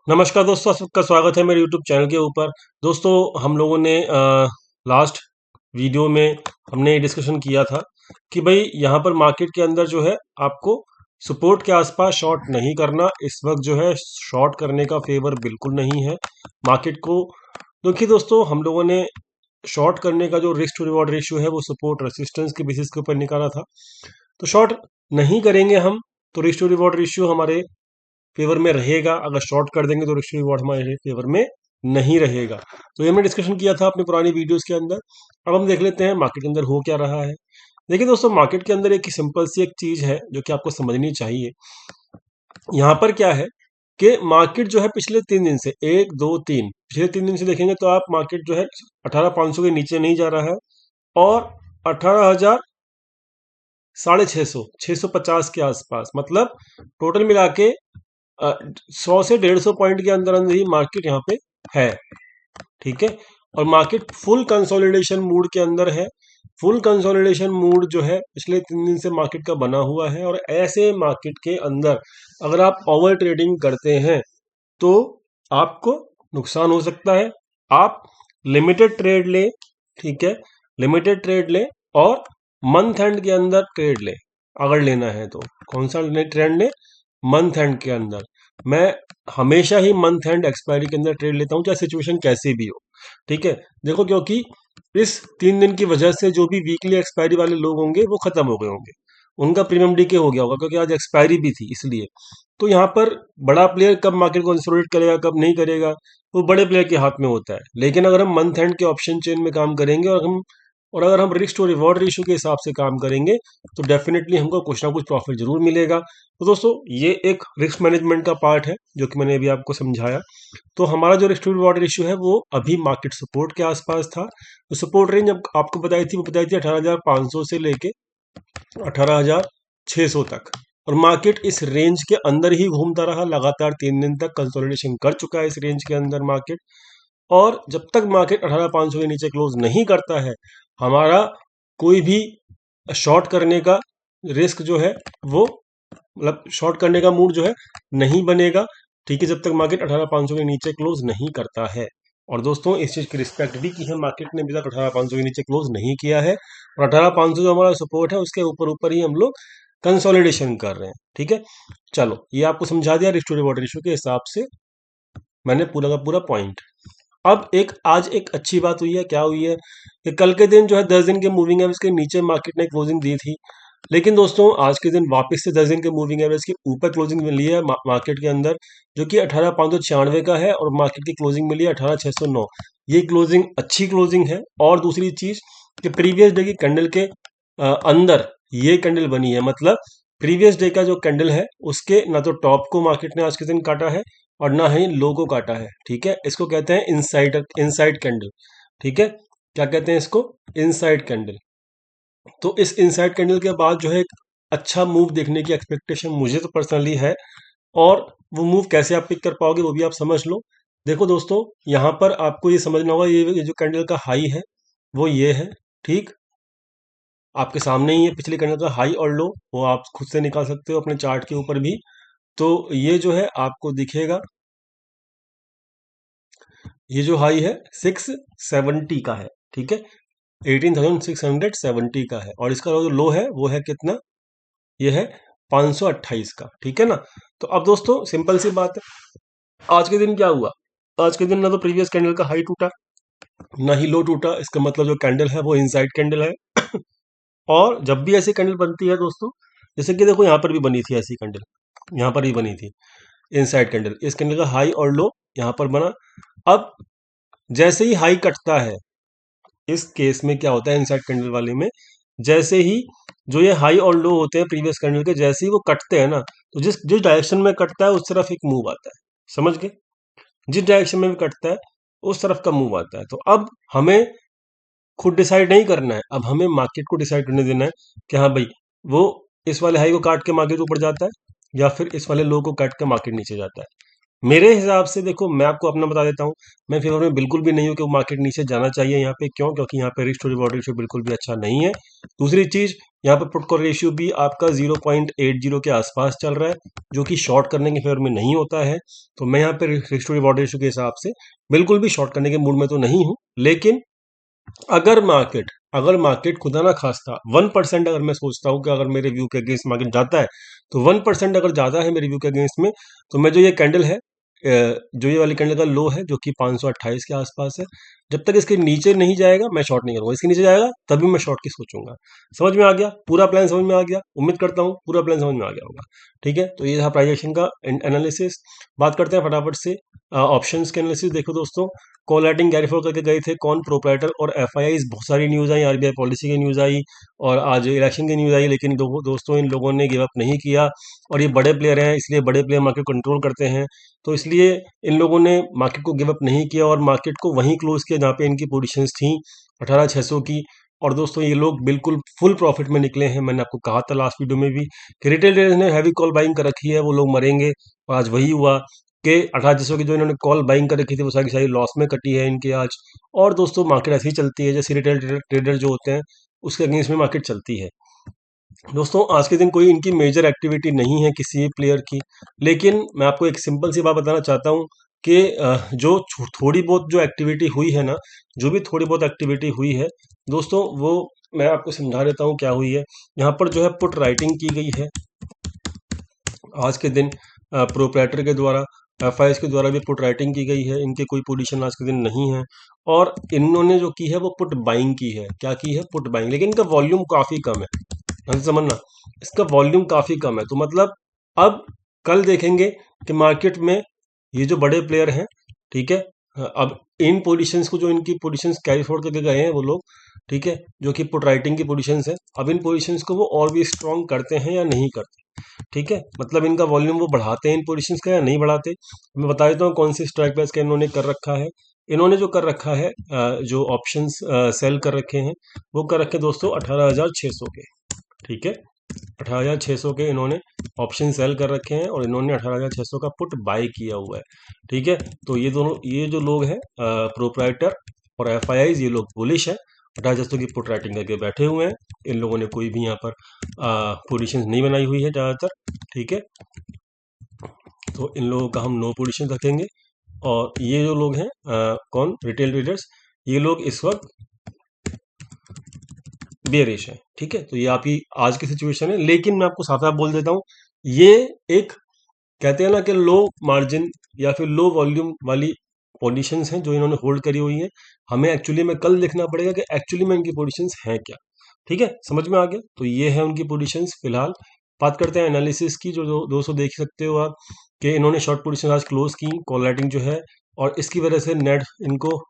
नमस्कार दोस्तों, सबका स्वागत है मेरे YouTube चैनल के ऊपर। दोस्तों, हम लोगों ने लास्ट वीडियो में हमने डिस्कशन किया था कि भाई यहाँ पर मार्केट के अंदर जो है आपको सपोर्ट के आसपास शॉर्ट नहीं करना। इस वक्त जो है शॉर्ट करने का फेवर बिल्कुल नहीं है मार्केट को। क्योंकि दोस्तों हम लोगों ने शॉर्ट करने का जो रिस्क टू रिवॉर्ड रेशियो है वो सपोर्ट रेसिस्टेंस के बेसिस के ऊपर निकाला था। तो शॉर्ट नहीं करेंगे हम तो रिस्क टू रिवॉर्ड रेशियो हमारे फेवर में रहेगा। अगर शॉर्ट कर देंगे तो रिस्क रिवॉर्ड हमारे फेवर में नहीं रहेगा। तो ये हमने डिस्कशन किया था अपनी पुरानी वीडियोस के अंदर। अब हम देख लेते हैं मार्केट के अंदर हो क्या रहा है। देखिए दोस्तों, मार्केट के अंदर एक सिंपल सी एक चीज है जो कि आपको समझनी चाहिए। यहाँ पर क्या है कि मार्केट जो है पिछले 3 दिन से 1 2 3 पिछले 3 दिन से देखेंगे तो आप मार्केट जो है 18,500 के नीचे नहीं जा रहा है और 18,000 650 650 के आसपास, मतलब टोटल मिला के 100 से 150 पॉइंट के अंदर अंदर ही मार्केट यहाँ पे है। ठीक है, और मार्केट फुल कंसोलिडेशन मूड के अंदर है। फुल कंसोलिडेशन मूड जो है पिछले 3 दिन से मार्केट का बना हुआ है और ऐसे मार्केट के अंदर अगर आप ओवर ट्रेडिंग करते हैं तो आपको नुकसान हो सकता है। आप लिमिटेड ट्रेड लें, ठीक है, लिमिटेड ट्रेड लें और मंथ एंड के अंदर ट्रेड लें। अगर लेना है तो कौन सा ट्रेड लें? मंथ एंड के अंदर। मैं हमेशा ही मंथ एंड एक्सपायरी के अंदर ट्रेड लेता हूं, चाहे सिचुएशन कैसी भी हो। ठीक है, देखो, क्योंकि इस 3 दिन की वजह से जो भी वीकली एक्सपायरी वाले लोग होंगे वो खत्म हो गए होंगे, उनका प्रीमियम डीके हो गया होगा क्योंकि आज एक्सपायरी भी थी इसलिए। तो यहाँ पर बड़ा प्लेयर कब मार्केट को कंसोलिडेट करेगा कब नहीं करेगा वो बड़े प्लेयर के हाथ में होता है। लेकिन अगर हम मंथ एंड के ऑप्शन चेन में काम करेंगे और अगर हम रिस्क टू रिवॉर्ड रेशियो के हिसाब से काम करेंगे तो डेफिनेटली हमको कुछ ना कुछ प्रॉफिट जरूर मिलेगा। तो दोस्तों, ये एक रिस्क मैनेजमेंट का पार्ट है जो कि मैंने अभी आपको समझाया। तो हमारा जो रिस्क टू रिवॉर्ड रेशियो है वो अभी मार्केट सपोर्ट के आसपास था। तो सपोर्ट रेंज अब आपको बताई थी, वो बताई थी 18,500 से लेके 18,600 तक। और मार्केट इस रेंज के अंदर ही घूमता रहा लगातार 3 दिन तक। कंसोलिडेशन कर चुका है इस रेंज के अंदर मार्केट। और जब तक मार्केट 18,500 के नीचे क्लोज नहीं करता है हमारा कोई भी शॉर्ट करने का रिस्क जो है वो, मतलब शॉर्ट करने का मूड जो है नहीं बनेगा। ठीक है, जब तक मार्केट 18,500 के नीचे क्लोज नहीं करता है। और दोस्तों, इस चीज की रिस्पेक्ट भी की है मार्केट ने, अभी तक 18,500 के नीचे क्लोज नहीं किया है और 18,500 जो हमारा सपोर्ट है उसके ऊपर ऊपर ही हम लोग कंसोलिडेशन कर रहे हैं। ठीक है, चलो ये आपको समझा दिया रिस्क टू रिवॉर्ड रेशियो के हिसाब से मैंने पूरा का पूरा पॉइंट। अब आज एक अच्छी बात हुई है। क्या हुई है कि कल के दिन जो है 10 दिन के मूविंग एवरेज के नीचे मार्केट ने क्लोजिंग दी थी। लेकिन दोस्तों, आज के दिन वापस से 10 दिन के मूविंग एवरेज के ऊपर क्लोजिंग मिली है मार्केट के अंदर, जो कि 18,596 का है और मार्केट की क्लोजिंग मिली है 18,609। ये क्लोजिंग अच्छी क्लोजिंग है। और दूसरी चीज कि प्रीवियस डे की कैंडल के अंदर ये कैंडल बनी है, मतलब प्रीवियस डे का जो कैंडल है उसके ना तो टॉप को मार्केट ने आज के दिन काटा है और ना ही लो को काटा है। ठीक है, इसको कहते हैं इनसाइड कैंडल। ठीक है, क्या कहते हैं इसको? Inside candle. तो इस इनसाइड कैंडल के बाद जो है एक अच्छा मूव देखने की एक्सपेक्टेशन मुझे तो पर्सनली है। और वो मूव कैसे आप पिक कर पाओगे वो भी आप समझ लो। देखो दोस्तों, यहाँ पर आपको ये समझना होगा, ये जो कैंडल का हाई है वो ये है। ठीक, आपके सामने ही है पिछले कैंडल का हाई और लो, वो आप खुद से निकाल सकते हो अपने चार्ट के ऊपर भी। तो ये जो है आपको दिखेगा, ये जो हाई है 670 का है। ठीक है, 18,670 का है और इसका जो लो है वो है कितना? ये है 528 का। ठीक है ना। तो अब दोस्तों, सिंपल सी बात है, आज के दिन क्या हुआ? आज के दिन ना तो प्रीवियस कैंडल का हाई टूटा ना ही लो टूटा। इसका मतलब जो कैंडल है वो इनसाइड कैंडल है। और जब भी ऐसी कैंडल बनती है दोस्तों, जैसे कि देखो यहाँ पर भी बनी थी ऐसी कैंडल, यहाँ पर भी बनी थी इनसाइड कैंडल। इस कैंडल का हाई और लो यहाँ पर बना। अब जैसे ही हाई कटता है, इस केस में क्या होता है इनसाइड कैंडल वाले में, जैसे ही जो ये हाई और लो होते हैं प्रीवियस कैंडल के, जैसे ही वो कटते हैं ना, तो जिस जिस डायरेक्शन में कटता है उस तरफ एक मूव आता है। समझ गए? जिस डायरेक्शन में भी कटता है उस तरफ का मूव आता है। तो अब हमें खुद डिसाइड नहीं करना है, अब हमें मार्केट को डिसाइड करने देना है कि हाँ भाई, वो इस वाले हाई को काट के मार्केट ऊपर जाता है या फिर इस वाले लो को काट के मार्केट नीचे जाता है। मेरे हिसाब से देखो, मैं आपको अपना बता देता हूँ, मैं फेवर में बिल्कुल भी नहीं हूँ कि वो मार्केट नीचे जाना चाहिए यहाँ पे। क्यों? क्योंकि यहाँ पे रिस्क टू रिवॉर्ड रेशियो बिल्कुल भी अच्छा नहीं है। दूसरी चीज, यहाँ पे पुट कॉल रेशियो भी आपका 0.80 के आसपास चल रहा है, जो कि शॉर्ट करने के फेवर में नहीं होता है। तो मैं यहाँ पे रिस्क टू रिवॉर्ड रेशियो के हिसाब से बिल्कुल भी शॉर्ट करने के मूड में तो नहीं हूँ। लेकिन अगर मार्केट खुदा ना खास्ता 1%, अगर मैं सोचता हूँ कि अगर मेरे व्यू के अगेंस्ट मार्केट जाता है, तो 1% अगर ज्यादा है मेरे व्यू के अगेंस्ट में, तो मैं जो ये कैंडल है, जो ये वाली कैंडल का लो है जो कि 528 के आसपास है, जब तक इसके नीचे नहीं जाएगा मैं शॉर्ट नहीं करूंगा। इसके नीचे जाएगा तभी मैं शॉर्ट की सोचूंगा। समझ में आ गया? पूरा प्लान समझ में आ गया? उम्मीद करता हूँ पूरा प्लान समझ में आ गया होगा। ठीक है, तो ये था प्राइस एक्शन का एनालिसिस। बात करते हैं फटाफट से ऑप्शंस के एनालिसिस। देखो दोस्तों, कॉल राइटिंग कैरी फॉरवर्ड करके गए थे कौन? प्रोपराइटर और एफआईआई। बहुत सारी न्यूज आई, आरबीआई पॉलिसी की न्यूज आई और आज इलेक्शन की न्यूज आई, लेकिन दोस्तों इन लोगों ने गिव अप नहीं किया। और ये बड़े प्लेयर हैं, इसलिए बड़े प्लेयर मार्केट कंट्रोल करते हैं, तो इसलिए इन लोगों ने मार्केट को गिव अप नहीं किया और मार्केट को वहीं क्लोज किया जहाँ पे इनकी पोजीशंस थी 18,600 की। और दोस्तों ये लोग बिल्कुल फुल प्रॉफिट में निकले हैं। मैंने आपको कहा था लास्ट वीडियो में भी कि रिटेल ट्रेडर्स ने हैवी कॉल बाइंग कर रखी है, वो लोग मरेंगे। और आज वही हुआ कि 18,600 की जो इन्होंने कॉल बाइंग कर रखी थी वो सारी की सारी लॉस में कटी है इनके आज। और दोस्तों मार्केट ऐसी ही चलती है, जैसे रिटेल ट्रेडर जो होते हैं उसके अगेंस्ट में मार्केट चलती है। दोस्तों आज के दिन कोई इनकी मेजर एक्टिविटी नहीं है किसी भी प्लेयर की। लेकिन मैं आपको एक सिंपल सी बात बताना चाहता हूँ कि जो थोड़ी बहुत जो एक्टिविटी हुई है ना, जो भी थोड़ी बहुत एक्टिविटी हुई है दोस्तों, वो मैं आपको समझा देता हूँ क्या हुई है। यहाँ पर जो है पुट राइटिंग की गई है आज के दिन प्रोपराइटर के द्वारा, एफआईएस के द्वारा भी पुट राइटिंग की गई है। इनके कोई पोजीशन आज के दिन नहीं है। और इन्होंने जो की है वो पुट बाइंग की है। क्या की है? Put buying. लेकिन इनका वॉल्यूम काफी कम है, ध्यान से समझना, इसका वॉल्यूम काफी कम है। तो मतलब अब कल देखेंगे कि मार्केट में ये जो बड़े प्लेयर हैं, ठीक है, अब इन पोजीशंस को, जो इनकी पोजीशंस कैरी फॉरवर्ड करके गए हैं वो लोग, ठीक है, जो कि पुट राइटिंग की पोजीशंस है, अब इन पोजीशंस को वो और भी स्ट्रॉन्ग करते हैं या नहीं करते। ठीक है, मतलब इनका वॉल्यूम वो बढ़ाते हैं इन पोजीशंस का या नहीं बढ़ाते। मैं बता देता हूँ कौन सी स्ट्राइक प्राइस का इन्होंने कर रखा है। इन्होंने जो कर रखा है, जो ऑप्शंस सेल कर रखे हैं, वो कर रखे दोस्तों 18,600 के। ठीक है, 18,600 के इन्होंने ऑप्शन सेल कर रखे हैं और इन्होंने 18,600 का पुट बाय किया हुआ है। ठीक है, तो ये दोनों, ये जो लोग हैं प्रोप्राइटर और एफआईआई, ये लोग बुलिश है, 18,600 की पुट राइटिंग करके बैठे हुए हैं। इन लोगों ने कोई भी यहाँ पर पोजीशन नहीं बनाई हुई है ज़्यादातर। ठीक है, तो इन लोगों का हम नो पोजीशन रखेंगे। और ये जो लोग हैं कौन? रिटेल ट्रेडर्स, ये लोग इस वक्त बेयरिश है। ठीक है, तो ये आपकी आज की सिचुएशन है। लेकिन मैं आपको साफ साफ बोल देता हूं, ये एक, कहते हैं ना कि लो मार्जिन या फिर लो वॉल्यूम वाली पोजीशंस हैं जो इन्होंने होल्ड करी हुई हैं। हमें एक्चुअली में कल देखना पड़ेगा कि एक्चुअली में इनकी पोजीशंस हैं क्या। ठीक है, समझ में आ गया? तो ये है उनकी पोजीशंस फिलहाल। बात करते हैं एनालिसिस की, जो दोस्तों देख सकते हो आप कि इन्होंने शॉर्ट पोजीशन आज क्लोज की, कॉल राइटिंग जो है, और इसकी वजह से नेट इनको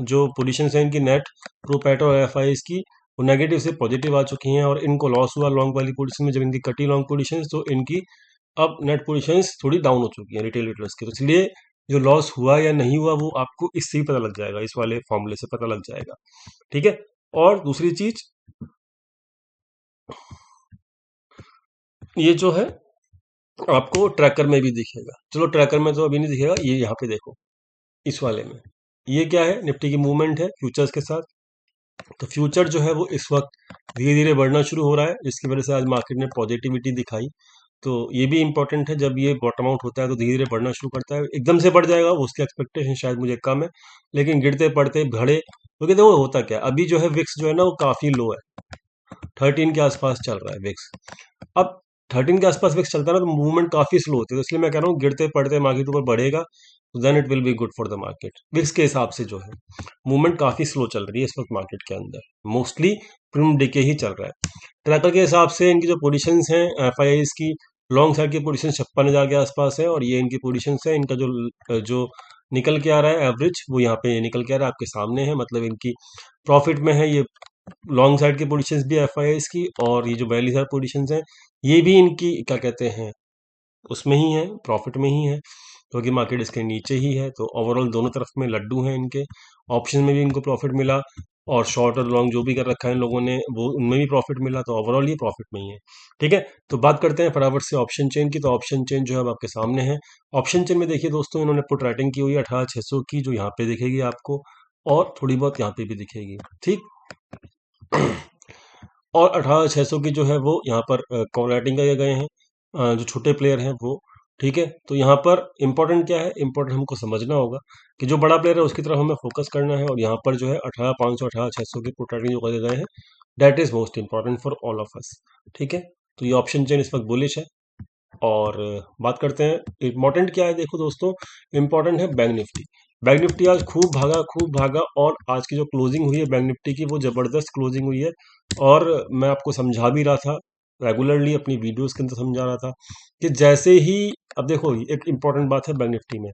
जो पोजीशंस हैं इनकी नेट प्रोपैटो और एफ आई की, वो नेगेटिव से पॉजिटिव आ चुकी हैं और इनको लॉस हुआ लॉन्ग वाली पोजीशन में। जब इनकी कटी लॉन्ग पोजीशंस, तो इनकी अब नेट पोजीशंस थोड़ी डाउन हो चुकी हैं रिटेल ट्रेडर्स की। तो इसलिए जो लॉस हुआ या नहीं हुआ वो आपको इससे ही पता लग जाएगा, इस वाले फॉर्मूले से पता लग जाएगा। ठीक है, और दूसरी चीज ये जो है आपको ट्रैकर में भी दिखेगा। चलो ट्रैकर में तो अभी नहीं दिखेगा, ये यहाँ पे देखो इस वाले में, ये क्या है? निफ्टी की मूवमेंट है फ्यूचर्स के साथ। तो फ्यूचर जो है वो इस वक्त धीरे धीरे बढ़ना शुरू हो रहा है, जिसकी वजह से आज मार्केट ने पॉजिटिविटी दिखाई। तो ये भी इंपॉर्टेंट है, जब ये बॉटम आउट होता है तो धीरे धीरे बढ़ना शुरू करता है। एकदम से बढ़ जाएगा वो, उसकी एक्सपेक्टेशन शायद मुझे कम है, लेकिन गिरते पड़ते बढ़े। क्योंकि देखो होता क्या है, अभी जो है विक्स जो है ना वो काफी लो है, 13 के आसपास चल रहा है विक्स। अब 13 के आसपास विक्स चलता है ना, तो मूवमेंट काफी स्लो होती है। तो इसलिए मैं कह रहा हूँ गिरते पड़ते मार्केट ऊपर बढ़ेगा, तो then it will be good for the market. VIX के हिसाब से जो है मूवमेंट काफी स्लो चल रही है इस वक्त मार्केट के अंदर, मोस्टली प्रिम डे के ही चल रहा है। ट्रैकर के हिसाब से इनकी जो पोजीशंस हैं एफआईआई की, लॉन्ग साइड की पोजीशन 56,000 के आसपास है, और ये इनकी पोजीशंस है। इनका जो जो निकल के आ रहा है एवरेज, वो यहाँ पे निकल के आ रहा है आपके सामने है। मतलब इनकी प्रॉफिट में है ये लॉन्ग साइड की पोजीशंस भी एफआईआई की, और ये जो वैली साइड पोजीशंस हैं ये भी इनकी क्या कहते हैं उसमें ही है, प्रॉफिट में ही है, क्योंकि मार्केट इसके नीचे ही है। तो ओवरऑल दोनों तरफ में लड्डू हैं इनके। ऑप्शन में भी इनको प्रॉफिट मिला, और शॉर्ट और लॉन्ग जो भी कर रखा है इन लोगों ने वो उनमें भी प्रॉफिट मिला, तो ओवरऑल ये प्रॉफिट में ही है। ठीक है, तो बात करते हैं फटाफट से ऑप्शन चेन की। तो ऑप्शन चेन जो है अब आपके सामने है। ऑप्शन चेन में देखिए दोस्तों, इन्होंने पुट राइटिंग की हुई है 18,600 की, जो यहाँ पे दिखेगी आपको, और थोड़ी बहुत यहाँ पे भी दिखेगी। ठीक, और 18,600 की जो है वो यहाँ पर कॉल राइटिंग किए गए हैं, जो छोटे प्लेयर हैं वो। ठीक है, तो यहाँ पर इंपॉर्टेंट क्या है, इंपॉर्टेंट हमको समझना होगा कि जो बड़ा प्लेयर है उसकी तरफ हमें फोकस करना है, और यहाँ पर जो है 18,500 18,600 की पुट राइटिंग जो करे गए हैं, that is most important for all of us. ठीक है, तो ये ऑप्शन चेन इस वक्त बुलिश है। और बात करते हैं इंपॉर्टेंट क्या है। देखो दोस्तों, इंपॉर्टेंट है बैंक निफ्टी। बैंक निफ्टी आज खूब भागा, और आज की जो क्लोजिंग हुई है बैंक निफ्टी की, वो जबरदस्त क्लोजिंग हुई है। और मैं आपको समझा भी रहा था, रेगुलरली अपनी वीडियोस के अंदर समझा रहा था कि जैसे ही, अब देखो एक इंपॉर्टेंट बात है बैंक निफ्टी में,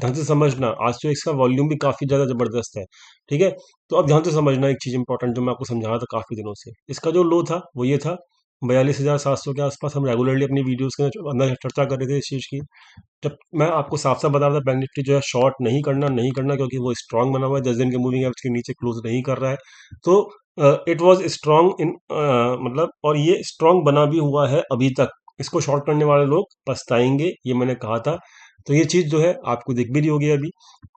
ध्यान से समझना। आज तो इसका वॉल्यूम भी काफी ज्यादा जबरदस्त है। ठीक है, तो अब ध्यान से समझना एक चीज इंपॉर्टेंट जो मैं आपको समझा रहा था काफी दिनों से। इसका जो लो था वो ये था 42,700 के आसपास। हम रेगुलरली अपनी वीडियोस के अंदर चर्चा कर रहे थे इस चीज़ की। जब मैं आपको साफ साफ बता रहा था बैंक निफ्टी जो है शॉर्ट नहीं करना, नहीं करना, क्योंकि वो स्ट्रांग बना हुआ है, 10 दिन के मूविंग एवरेज के नीचे क्लोज नहीं कर रहा है। तो इट वाज स्ट्रांग इन, मतलब, और ये स्ट्रांग बना भी हुआ है अभी तक। इसको शॉर्ट करने वाले लोग पछताएंगे, ये मैंने कहा था। तो ये चीज़ जो है आपको दिख भी रही होगी अभी।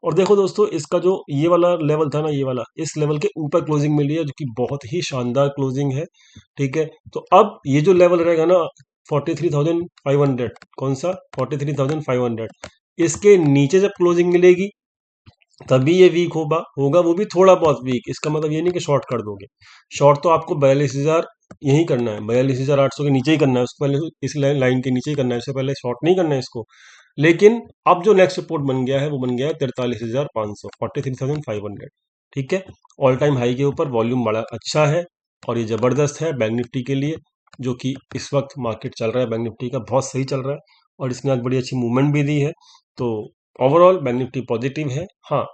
और देखो दोस्तों, इसका जो ये वाला लेवल था ना, ये वाला, इस लेवल के ऊपर क्लोजिंग मिली है, जो कि बहुत ही शानदार क्लोजिंग है। ठीक है, तो अब ये जो लेवल रहेगा ना 43,500, कौन सा 43,500, इसके नीचे जब क्लोजिंग मिलेगी तभी ये वीक होगा होगा वो भी थोड़ा बहुत वीक। इसका मतलब ये नहीं कि शॉर्ट कर दोगे। शॉर्ट तो आपको 42,000 यही करना है, 42,800 के नीचे ही करना है, उसको पहले इस लाइन के नीचे ही करना है, इससे पहले शॉर्ट नहीं करना है इसको। लेकिन अब जो नेक्स्ट सपोर्ट बन गया है वो बन गया है 43,500, 43,500। ठीक है, ऑल टाइम हाई के ऊपर वॉल्यूम बड़ा अच्छा है, और ये जबरदस्त है बैंक निफ्टी के लिए, जो कि इस वक्त मार्केट चल रहा है बैंक निफ्टी का बहुत सही चल रहा है, और इसने आज बड़ी अच्छी मूवमेंट भी दी है। तो ओवरऑल बैंक निफ्टी पॉजिटिव है। हाँ,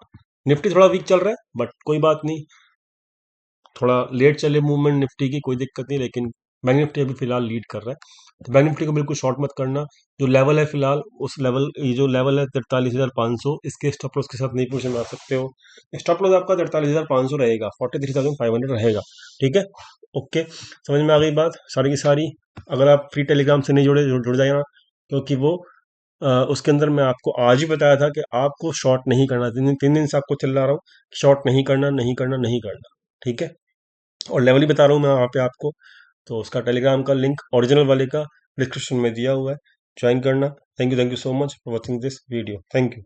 निफ्टी थोड़ा वीक चल रहा है, बट कोई बात नहीं, थोड़ा लेट चले मूवमेंट निफ्टी की, कोई दिक्कत नहीं, लेकिन बैंक निफ्टी अभी फिलहाल लीड कर रहा है। तो बैंक निफ्टी को बिल्कुल शॉर्ट मत करना। जो लेवल है फिलहाल, उस लेवल, ये जो लेवल है 43,500, इसके स्टॉप लॉस के साथ नहीं पूछे आ सकते हो। स्टॉप लॉस आपका 43,500 रहेगा, 43,500 रहेगा। ठीक है, ओके, समझ में आ गई बात सारी की सारी। अगर आप फ्री टेलीग्राम से नहीं जुड़ जाएगा, क्योंकि वो उसके अंदर मैं आपको आज ही बताया था कि आपको शॉर्ट नहीं करना। 3 दिन से आपको चिल्ला रहा हूँ, शॉर्ट नहीं करना, नहीं करना, नहीं करना। ठीक है, और लेवल ही बता रहा हूँ मैं वहाँ पे आपको। तो उसका टेलीग्राम का लिंक ओरिजिनल वाले का डिस्क्रिप्शन में दिया हुआ है, ज्वाइन करना। Thank you so much for watching this video. Thank you.